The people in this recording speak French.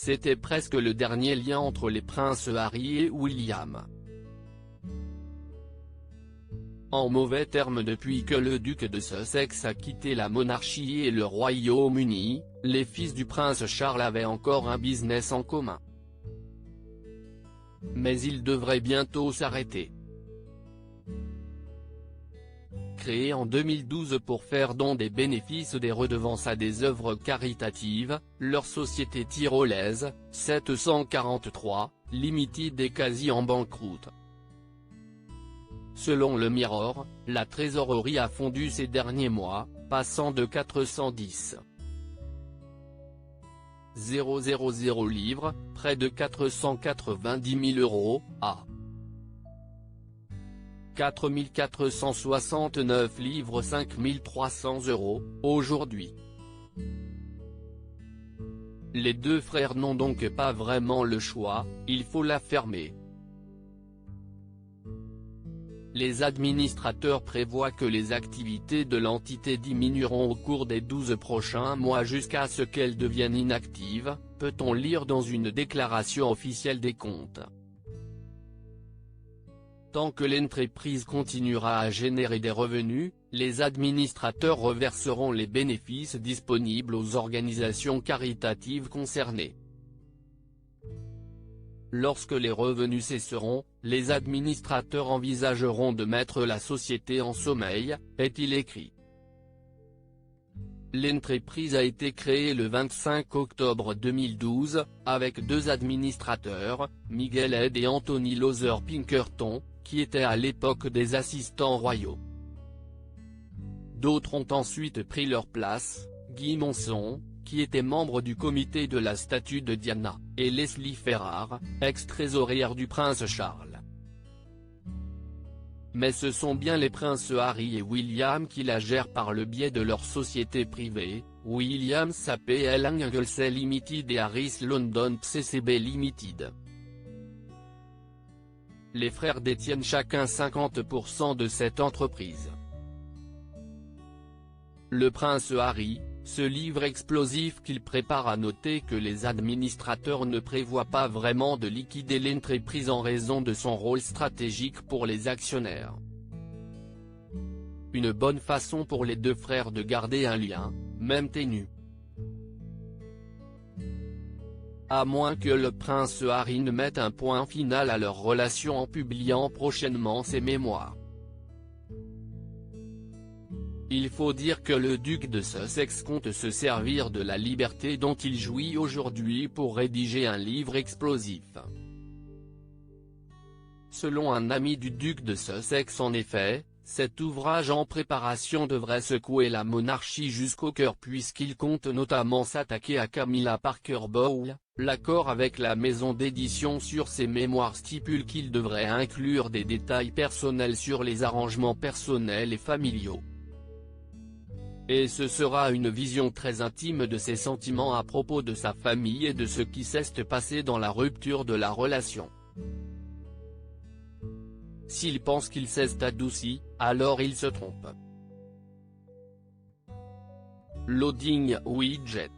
c'était presque le dernier lien entre les princes Harry et William. En mauvais termes, depuis que le duc de Sussex a quitté la monarchie et le Royaume-Uni, les fils du prince Charles avaient encore un business en commun. Mais il devrait bientôt s'arrêter. Créée en 2012 pour faire don des bénéfices des redevances à des œuvres caritatives, leur société tyrolaise, 743, Limited est quasi en banqueroute. Selon le Mirror, la trésorerie a fondu ces derniers mois, passant de 410 000 livres, près de 490 000 €, à 4 469 livres 5 300 € aujourd'hui. Les deux frères n'ont donc pas vraiment le choix, il faut l'affirmer. Les administrateurs prévoient que les activités de l'entité diminueront au cours des 12 prochains mois jusqu'à ce qu'elles deviennent inactives, peut-on lire dans une déclaration officielle des comptes. Tant que l'entreprise continuera à générer des revenus, les administrateurs reverseront les bénéfices disponibles aux organisations caritatives concernées. Lorsque les revenus cesseront, les administrateurs envisageront de mettre la société en sommeil, est-il écrit. L'entreprise a été créée le 25 octobre 2012, avec deux administrateurs, Miguel Head et Anthony Loser Pinkerton, qui étaient à l'époque des assistants royaux. D'autres ont ensuite pris leur place, Guy Monson, qui était membre du comité de la statue de Diana, et Leslie Ferrars, ex-trésorière du prince Charles. Mais ce sont bien les princes Harry et William qui la gèrent par le biais de leur société privée, Williams APL Inglesey Limited et Harris London CCB Limited. Les frères détiennent chacun 50% de cette entreprise. Le prince Harry, ce livre explosif qu'il prépare, a noté que les administrateurs ne prévoient pas vraiment de liquider l'entreprise en raison de son rôle stratégique pour les actionnaires. Une bonne façon pour les deux frères de garder un lien, même ténu. À moins que le prince Harry ne mette un point final à leur relation en publiant prochainement ses mémoires. Il faut dire que le duc de Sussex compte se servir de la liberté dont il jouit aujourd'hui pour rédiger un livre explosif. Selon un ami du duc de Sussex, en effet, cet ouvrage en préparation devrait secouer la monarchie jusqu'au cœur puisqu'il compte notamment s'attaquer à Camilla Parker Bowles. L'accord avec la maison d'édition sur ses mémoires stipule qu'il devrait inclure des détails personnels sur les arrangements personnels et familiaux. Et ce sera une vision très intime de ses sentiments à propos de sa famille et de ce qui s'est passé dans la rupture de la relation. S'il pense qu'il s'est adouci, alors il se trompe. Loading widget.